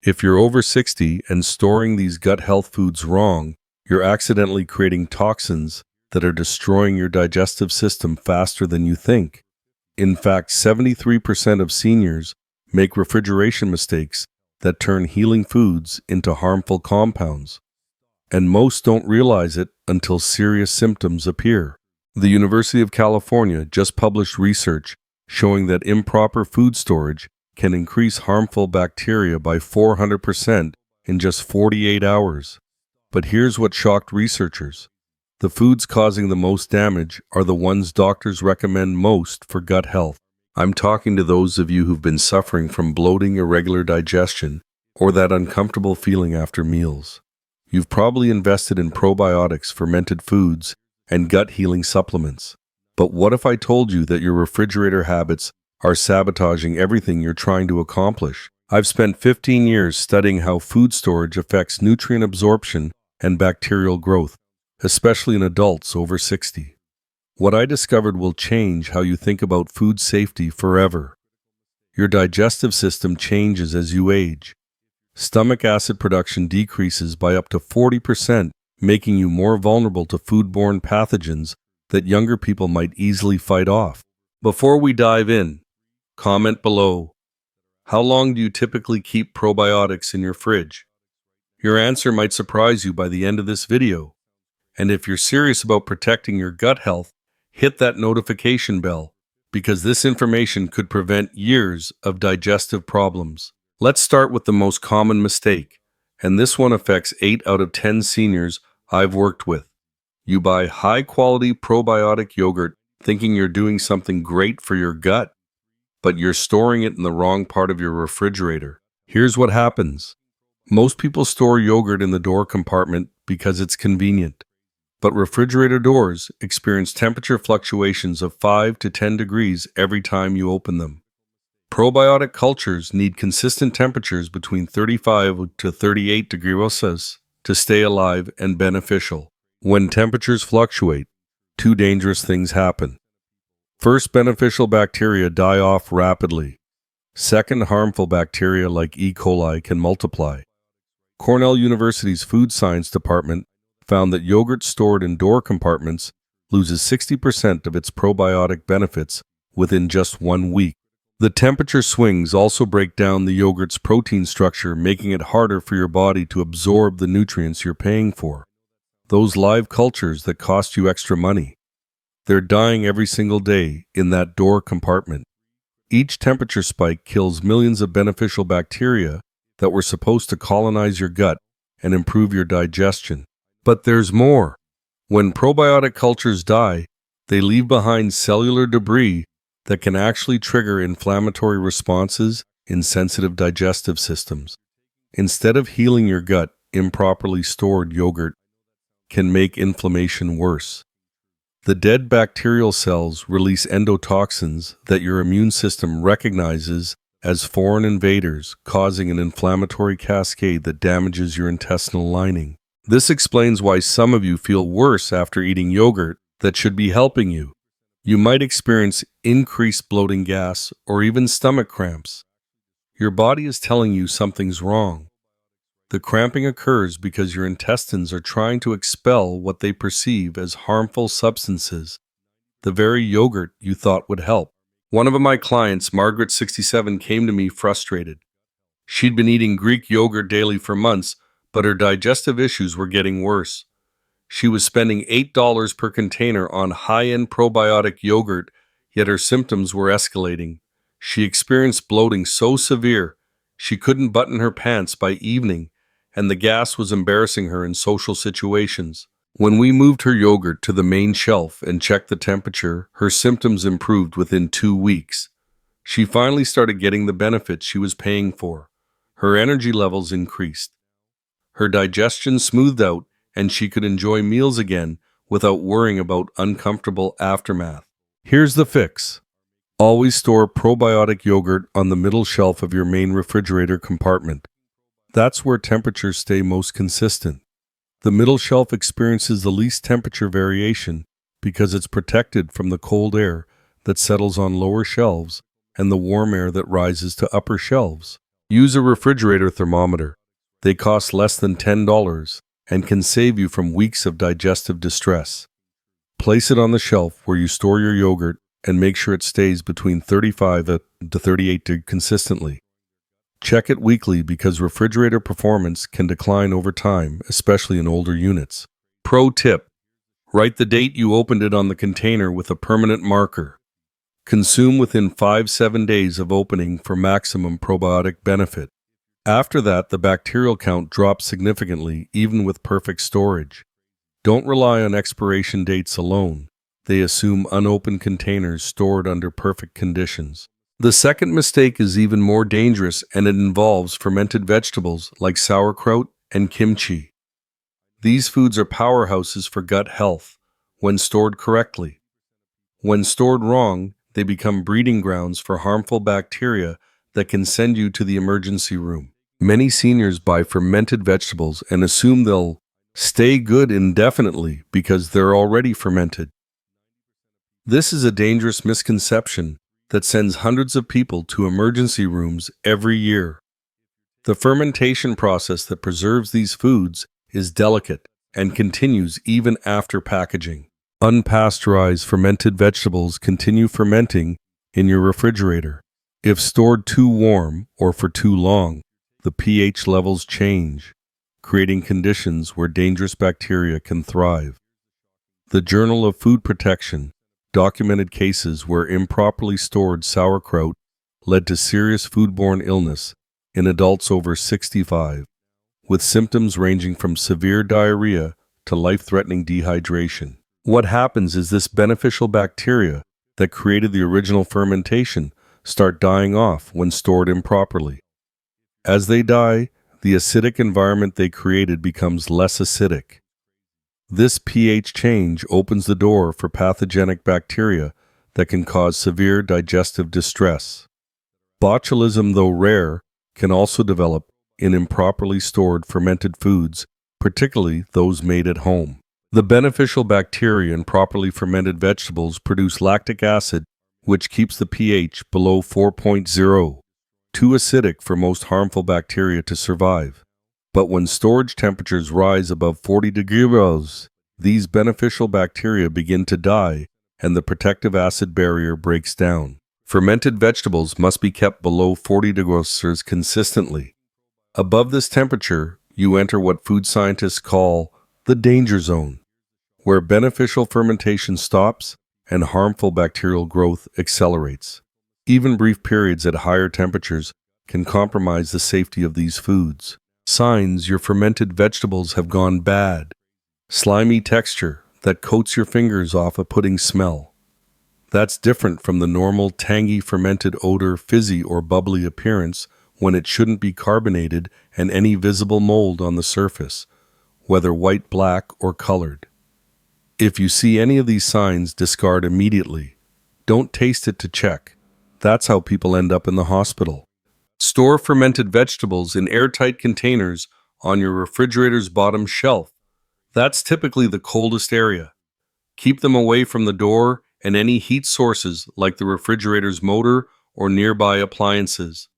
If you're over 60 and storing these gut health foods wrong, you're accidentally creating toxins that are destroying your digestive system faster than you think. In fact, 73% of seniors make refrigeration mistakes that turn healing foods into harmful compounds. And most don't realize it until serious symptoms appear. The University of California just published research showing that improper food storage can increase harmful bacteria by 400% in just 48 hours. But here's what shocked researchers. The foods causing the most damage are the ones doctors recommend most for gut health. I'm talking to those of you who've been suffering from bloating, irregular digestion, or that uncomfortable feeling after meals. You've probably invested in probiotics, fermented foods, and gut healing supplements. But what if I told you that your refrigerator habits are sabotaging everything you're trying to accomplish? I've spent 15 years studying how food storage affects nutrient absorption and bacterial growth, especially in adults over 60. What I discovered will change how you think about food safety forever. Your digestive system changes as you age. Stomach acid production decreases by up to 40%, making you more vulnerable to foodborne pathogens that younger people might easily fight off. Before we dive in, comment below. How long do you typically keep probiotics in your fridge? Your answer might surprise you by the end of this video. And if you're serious about protecting your gut health, hit that notification bell, because this information could prevent years of digestive problems. Let's start with the most common mistake, and this one affects 8 out of 10 seniors I've worked with. You buy high-quality probiotic yogurt thinking you're doing something great for your gut, but you're storing it in the wrong part of your refrigerator. Here's what happens. Most people store yogurt in the door compartment because it's convenient. But refrigerator doors experience temperature fluctuations of 5 to 10 degrees every time you open them. Probiotic cultures need consistent temperatures between 35 to 38 degrees Celsius to stay alive and beneficial. When temperatures fluctuate, two dangerous things happen. First, beneficial bacteria die off rapidly. Second, harmful bacteria like E. coli can multiply. Cornell University's Food Science Department found that yogurt stored in door compartments loses 60% of its probiotic benefits within just 1 week. The temperature swings also break down the yogurt's protein structure, making it harder for your body to absorb the nutrients you're paying for. Those live cultures that cost you extra money, they're dying every single day in that door compartment. Each temperature spike kills millions of beneficial bacteria that were supposed to colonize your gut and improve your digestion. But there's more. When probiotic cultures die, they leave behind cellular debris that can actually trigger inflammatory responses in sensitive digestive systems. Instead of healing your gut, improperly stored yogurt can make inflammation worse. The dead bacterial cells release endotoxins that your immune system recognizes as foreign invaders, causing an inflammatory cascade that damages your intestinal lining. This explains why some of you feel worse after eating yogurt that should be helping you. You might experience increased bloating, gas, or even stomach cramps. Your body is telling you something's wrong. The cramping occurs because your intestines are trying to expel what they perceive as harmful substances, the very yogurt you thought would help. One of my clients, Margaret, 67, came to me frustrated. She'd been eating Greek yogurt daily for months, but her digestive issues were getting worse. She was spending $8 per container on high-end probiotic yogurt, yet her symptoms were escalating. She experienced bloating so severe, she couldn't button her pants by evening, and the gas was embarrassing her in social situations. When we moved her yogurt to the main shelf and checked the temperature, her symptoms improved within 2 weeks. She finally started getting the benefits she was paying for. Her energy levels increased. Her digestion smoothed out, and she could enjoy meals again without worrying about uncomfortable aftermath. Here's the fix. Always store probiotic yogurt on the middle shelf of your main refrigerator compartment. That's where temperatures stay most consistent. The middle shelf experiences the least temperature variation because it's protected from the cold air that settles on lower shelves and the warm air that rises to upper shelves. Use a refrigerator thermometer. They cost less than $10 and can save you from weeks of digestive distress. Place it on the shelf where you store your yogurt and make sure it stays between 35 to 38 degrees consistently. Check it weekly because refrigerator performance can decline over time, especially in older units. Pro tip: write the date you opened it on the container with a permanent marker. Consume within 5-7 days of opening for maximum probiotic benefit. After that, the bacterial count drops significantly, even with perfect storage. Don't rely on expiration dates alone. They assume unopened containers stored under perfect conditions. The second mistake is even more dangerous, and it involves fermented vegetables like sauerkraut and kimchi. These foods are powerhouses for gut health when stored correctly. When stored wrong, they become breeding grounds for harmful bacteria that can send you to the emergency room. Many seniors buy fermented vegetables and assume they'll stay good indefinitely because they're already fermented. This is a dangerous misconception that sends hundreds of people to emergency rooms every year. The fermentation process that preserves these foods is delicate and continues even after packaging. Unpasteurized fermented vegetables continue fermenting in your refrigerator. If stored too warm or for too long, the pH levels change, creating conditions where dangerous bacteria can thrive. The Journal of Food Protection documented cases where improperly stored sauerkraut led to serious foodborne illness in adults over 65, with symptoms ranging from severe diarrhea to life-threatening dehydration. What happens is this beneficial bacteria that created the original fermentation start dying off when stored improperly. As they die, the acidic environment they created becomes less acidic. This pH change opens the door for pathogenic bacteria that can cause severe digestive distress. Botulism, though rare, can also develop in improperly stored fermented foods, particularly those made at home. The beneficial bacteria in properly fermented vegetables produce lactic acid, which keeps the pH below 4.0, too acidic for most harmful bacteria to survive. But when storage temperatures rise above 40 degrees, these beneficial bacteria begin to die and the protective acid barrier breaks down. Fermented vegetables must be kept below 40 degrees consistently. Above this temperature, you enter what food scientists call the danger zone, where beneficial fermentation stops and harmful bacterial growth accelerates. Even brief periods at higher temperatures can compromise the safety of these foods. Signs your fermented vegetables have gone bad: slimy texture that coats your fingers off a pudding smell. That's different from the normal tangy fermented odor, fizzy or bubbly appearance when it shouldn't be carbonated, and any visible mold on the surface, whether white, black, or colored. If you see any of these signs, discard immediately. Don't taste it to check. That's how people end up in the hospital. Store fermented vegetables in airtight containers on your refrigerator's bottom shelf. That's typically the coldest area. Keep them away from the door and any heat sources like the refrigerator's motor or nearby appliances.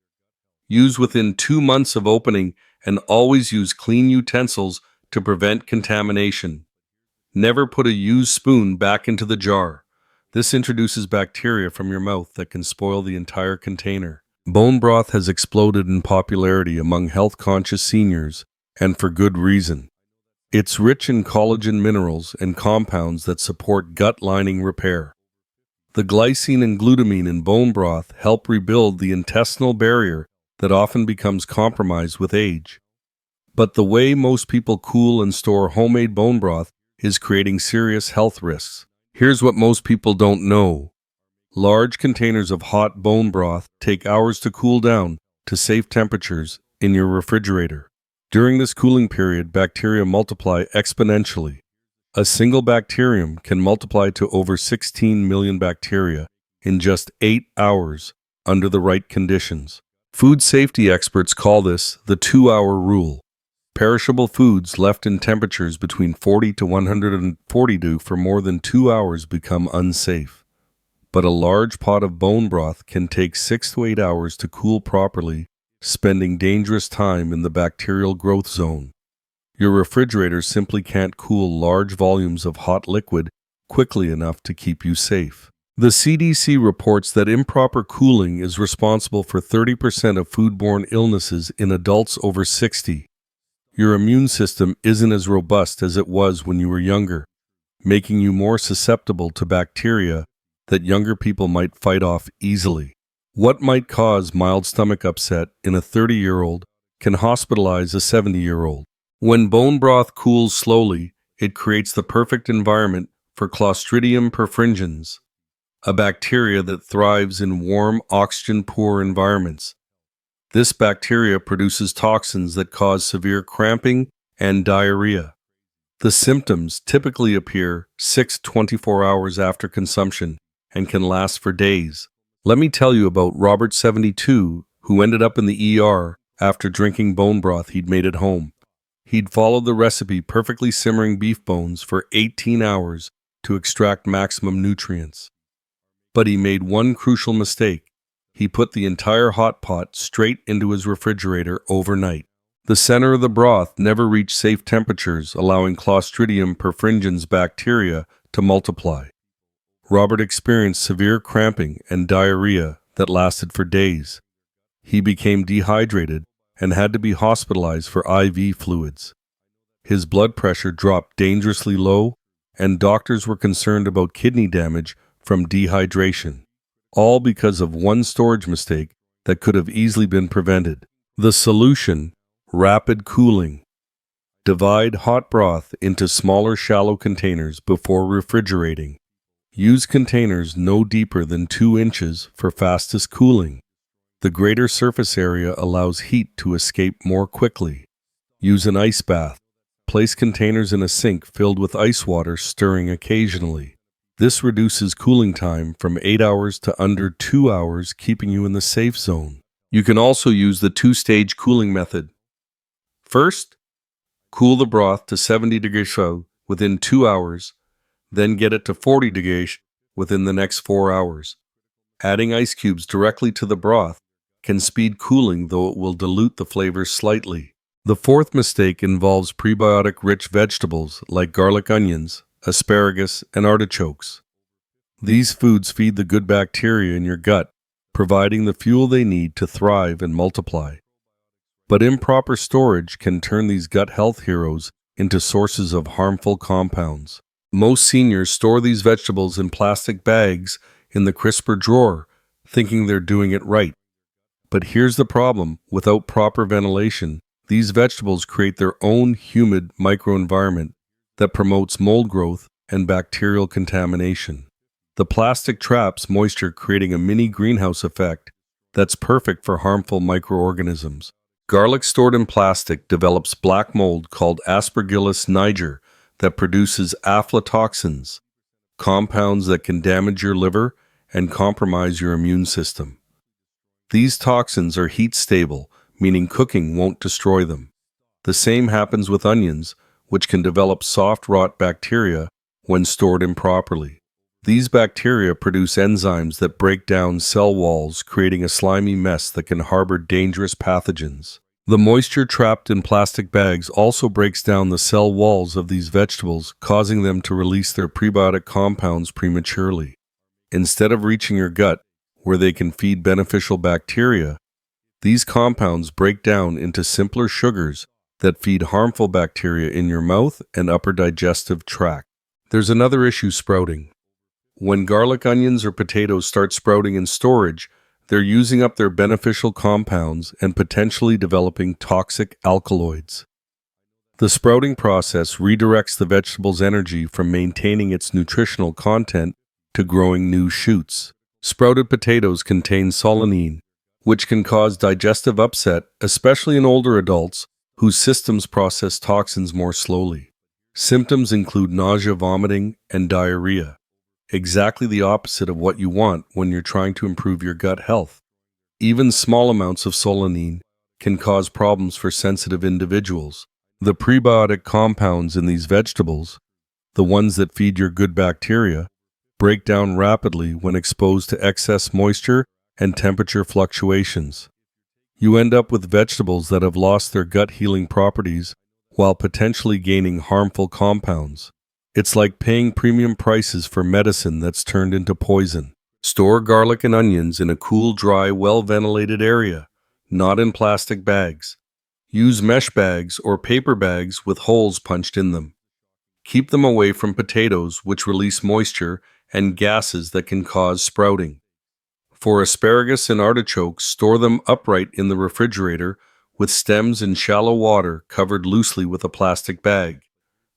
Use within 2 months of opening and always use clean utensils to prevent contamination. Never put a used spoon back into the jar. This introduces bacteria from your mouth that can spoil the entire container. Bone broth has exploded in popularity among health-conscious seniors, and for good reason. It's rich in collagen minerals and compounds that support gut lining repair. The glycine and glutamine in bone broth help rebuild the intestinal barrier that often becomes compromised with age. But the way most people cool and store homemade bone broth is creating serious health risks. Here's what most people don't know. Large containers of hot bone broth take hours to cool down to safe temperatures in your refrigerator. During this cooling period, bacteria multiply exponentially. A single bacterium can multiply to over 16 million bacteria in just 8 hours under the right conditions. Food safety experts call this the 2-hour rule. Perishable foods left in temperatures between 40 to 140 degrees for more than 2 hours become unsafe. But a large pot of bone broth can take 6 to 8 hours to cool properly spending dangerous time in the bacterial growth zone. Your refrigerator simply can't cool large volumes of hot liquid quickly enough to keep you safe. The CDC reports that improper cooling is responsible for 30% of foodborne illnesses in adults over 60. Your immune system isn't as robust as it was when you were younger, making you more susceptible to bacteria that younger people might fight off easily. What might cause mild stomach upset in a 30-year-old can hospitalize a 70-year-old. When bone broth cools slowly, it creates the perfect environment for Clostridium perfringens, a bacteria that thrives in warm, oxygen-poor environments. This bacteria produces toxins that cause severe cramping and diarrhea. The symptoms typically appear 6 to 24 hours after consumption and can last for days. Let me tell you about Robert, 72, who ended up in the ER after drinking bone broth he'd made at home. He'd followed the recipe, perfectly simmering beef bones for 18 hours to extract maximum nutrients. But he made one crucial mistake. He put the entire hot pot straight into his refrigerator overnight. The center of the broth never reached safe temperatures, allowing Clostridium perfringens bacteria to multiply. Robert experienced severe cramping and diarrhea that lasted for days. He became dehydrated and had to be hospitalized for IV fluids. His blood pressure dropped dangerously low, and doctors were concerned about kidney damage from dehydration, all because of one storage mistake that could have easily been prevented. The solution: rapid cooling. Divide hot broth into smaller, shallow containers before refrigerating. Use containers no deeper than 2 inches for fastest cooling. The greater surface area allows heat to escape more quickly. Use an ice bath. Place containers in a sink filled with ice water, stirring occasionally. This reduces cooling time from 8 hours to under 2 hours, keeping you in the safe zone. You can also use the 2-stage cooling method. First, cool the broth to 70 degrees within 2 hours, then get it to 40 degrees within the next 4 hours. Adding ice cubes directly to the broth can speed cooling, though it will dilute the flavors slightly. The fourth mistake involves prebiotic-rich vegetables like garlic, onions, asparagus, and artichokes. These foods feed the good bacteria in your gut, providing the fuel they need to thrive and multiply. But improper storage can turn these gut health heroes into sources of harmful compounds. Most seniors store these vegetables in plastic bags in the crisper drawer, thinking they're doing it right. But here's the problem: without proper ventilation, these vegetables create their own humid microenvironment that promotes mold growth and bacterial contamination. The plastic traps moisture, creating a mini greenhouse effect that's perfect for harmful microorganisms. Garlic stored in plastic develops black mold called Aspergillus niger that produces aflatoxins, compounds that can damage your liver and compromise your immune system. These toxins are heat stable, meaning cooking won't destroy them. The same happens with onions, which can develop soft rot bacteria when stored improperly. These bacteria produce enzymes that break down cell walls, creating a slimy mess that can harbor dangerous pathogens. The moisture trapped in plastic bags also breaks down the cell walls of these vegetables, causing them to release their prebiotic compounds prematurely. Instead of reaching your gut, where they can feed beneficial bacteria, these compounds break down into simpler sugars that feed harmful bacteria in your mouth and upper digestive tract. There's another issue: sprouting. When garlic, onions, or potatoes start sprouting in storage, they're using up their beneficial compounds and potentially developing toxic alkaloids. The sprouting process redirects the vegetable's energy from maintaining its nutritional content to growing new shoots. Sprouted potatoes contain solanine, which can cause digestive upset, especially in older adults whose systems process toxins more slowly. Symptoms include nausea, vomiting, and diarrhea, exactly the opposite of what you want when you're trying to improve your gut health. Even small amounts of solanine can cause problems for sensitive individuals. The prebiotic compounds in these vegetables, the ones that feed your good bacteria, break down rapidly when exposed to excess moisture and temperature fluctuations. You end up with vegetables that have lost their gut healing properties while potentially gaining harmful compounds. It's like paying premium prices for medicine that's turned into poison. Store garlic and onions in a cool, dry, well-ventilated area, not in plastic bags. Use mesh bags or paper bags with holes punched in them. Keep them away from potatoes, which release moisture and gases that can cause sprouting. For asparagus and artichokes, store them upright in the refrigerator with stems in shallow water covered loosely with a plastic bag.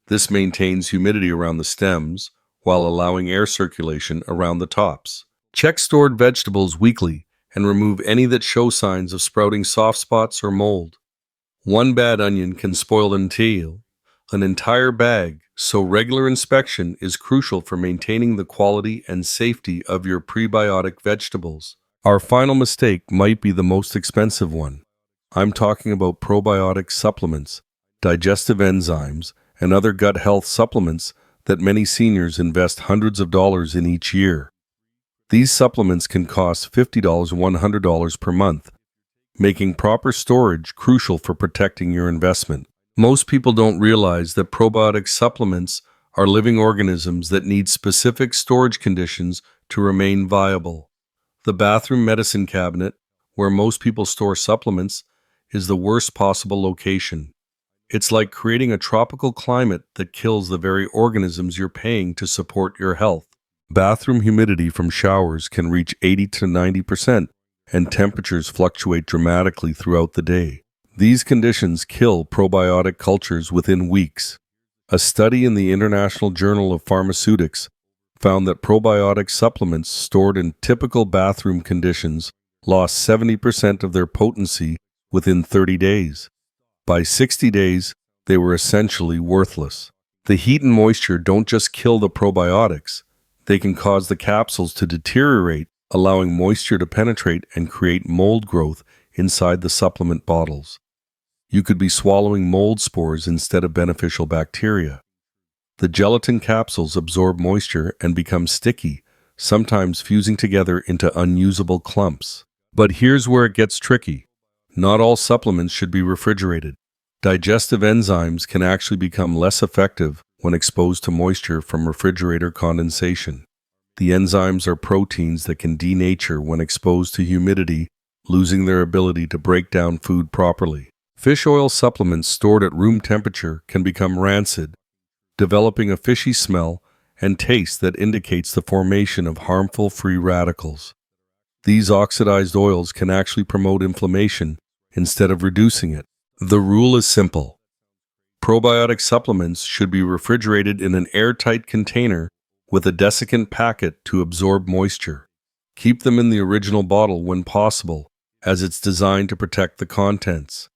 This maintains humidity around the stems while allowing air circulation around the tops. Check stored vegetables weekly and remove any that show signs of sprouting soft spots or mold. One bad onion can spoil an entire bag, so regular inspection is crucial for maintaining the quality and safety of your prebiotic vegetables. Our final mistake might be the most expensive one. I'm talking about probiotic supplements, digestive enzymes, and other gut health supplements that many seniors invest hundreds of dollars in each year. These supplements can cost $50 to $100 per month, making proper storage crucial for protecting your investment. Most people don't realize that probiotic supplements are living organisms that need specific storage conditions to remain viable. The bathroom medicine cabinet, where most people store supplements, is the worst possible location. It's like creating a tropical climate that kills the very organisms you're paying to support your health. Bathroom humidity from showers can reach 80 to 90%, and temperatures fluctuate dramatically throughout the day. These conditions kill probiotic cultures within weeks. A study in the International Journal of Pharmaceutics found that probiotic supplements stored in typical bathroom conditions lost 70% of their potency within 30 days. By 60 days, they were essentially worthless. The heat and moisture don't just kill the probiotics, they can cause the capsules to deteriorate, allowing moisture to penetrate and create mold growth inside the supplement bottles. You could be swallowing mold spores instead of beneficial bacteria. The gelatin capsules absorb moisture and become sticky, sometimes fusing together into unusable clumps. But here's where it gets tricky. Not all supplements should be refrigerated. Digestive enzymes can actually become less effective when exposed to moisture from refrigerator condensation. The enzymes are proteins that can denature when exposed to humidity, losing their ability to break down food properly. Fish oil supplements stored at room temperature can become rancid, developing a fishy smell and taste that indicates the formation of harmful free radicals. These oxidized oils can actually promote inflammation instead of reducing it. The rule is simple. Probiotic supplements should be refrigerated in an airtight container with a desiccant packet to absorb moisture. Keep them in the original bottle when possible, as it's designed to protect the contents.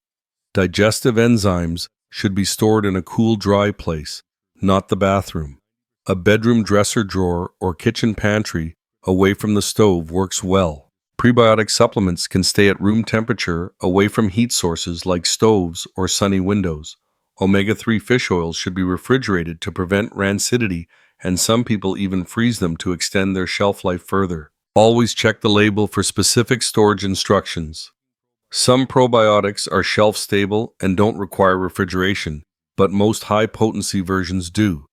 Digestive enzymes should be stored in a cool, dry place, not the bathroom. A bedroom dresser drawer or kitchen pantry away from the stove works well. Prebiotic supplements can stay at room temperature away from heat sources like stoves or sunny windows. Omega-3 fish oils should be refrigerated to prevent rancidity, and some people even freeze them to extend their shelf life further. Always check the label for specific storage instructions. Some probiotics are shelf-stable and don't require refrigeration, but most high-potency versions do.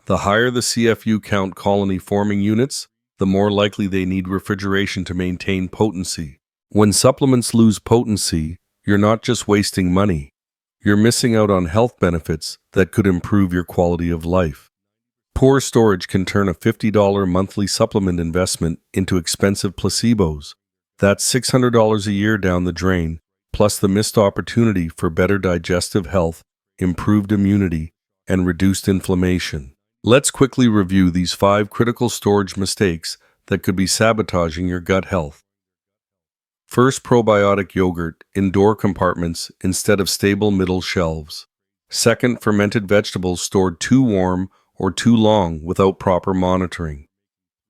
The higher the CFU count colony-forming units, the more likely they need refrigeration to maintain potency. When supplements lose potency, you're not just wasting money. You're missing out on health benefits that could improve your quality of life. Poor storage can turn a $50 monthly supplement investment into expensive placebos. That's $600 a year down the drain, plus the missed opportunity for better digestive health, improved immunity, and reduced inflammation. Let's quickly review these 5 critical storage mistakes that could be sabotaging your gut health. First, probiotic yogurt, indoor compartments instead of stable middle shelves. Second, fermented vegetables stored too warm or too long without proper monitoring.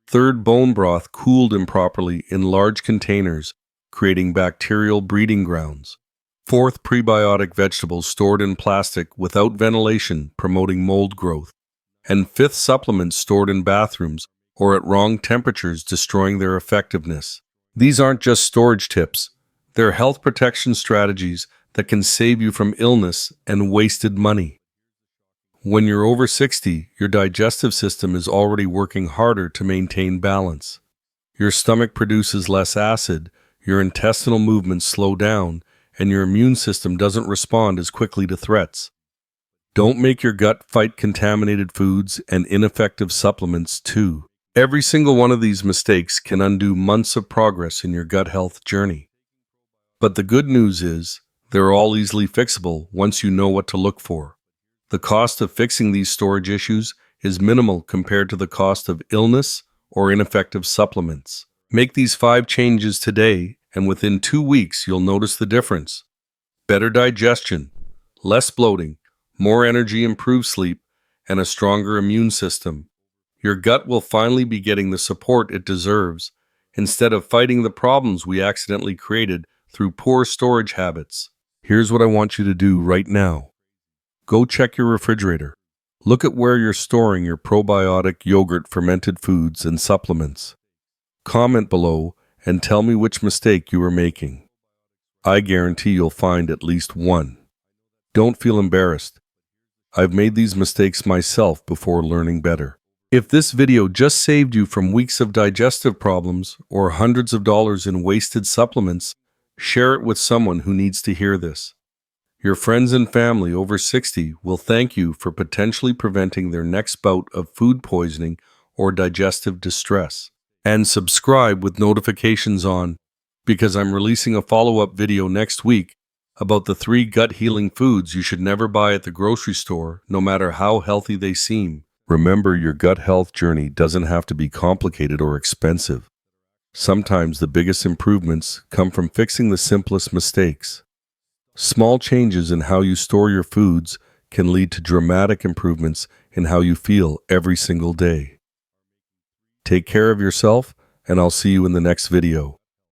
Third, bone broth cooled improperly in large containers, creating bacterial breeding grounds. Fourth, prebiotic vegetables stored in plastic without ventilation, promoting mold growth. And fifth, supplements stored in bathrooms or at wrong temperatures, destroying their effectiveness. These aren't just storage tips, They're health protection strategies that can save you from illness and wasted money. When you're over 60, your digestive system is already working harder to maintain balance. Your stomach produces less acid, your intestinal movements slow down, and your immune system doesn't respond as quickly to threats. Don't make your gut fight contaminated foods and ineffective supplements too. Every single one of these mistakes can undo months of progress in your gut health journey. But the good news is, they're all easily fixable once you know what to look for. The cost of fixing these storage issues is minimal compared to the cost of illness or ineffective supplements. Make these 5 changes today, and within 2 weeks you'll notice the difference. Better digestion, less bloating, more energy, improved sleep, and a stronger immune system. Your gut will finally be getting the support it deserves, instead of fighting the problems we accidentally created through poor storage habits. Here's what I want you to do right now. Go check your refrigerator. Look at where you're storing your probiotic, yogurt, fermented foods, and supplements. Comment below and tell me which mistake you are making. I guarantee you'll find at least one. Don't feel embarrassed. I've made these mistakes myself before learning better. If this video just saved you from weeks of digestive problems or hundreds of dollars in wasted supplements, share it with someone who needs to hear this. Your friends and family over 60 will thank you for potentially preventing their next bout of food poisoning or digestive distress. And subscribe with notifications on, because I'm releasing a follow-up video next week about the 3 gut-healing foods you should never buy at the grocery store, no matter how healthy they seem. Remember, your gut health journey doesn't have to be complicated or expensive. Sometimes the biggest improvements come from fixing the simplest mistakes. Small changes in how you store your foods can lead to dramatic improvements in how you feel every single day. Take care of yourself, and I'll see you in the next video.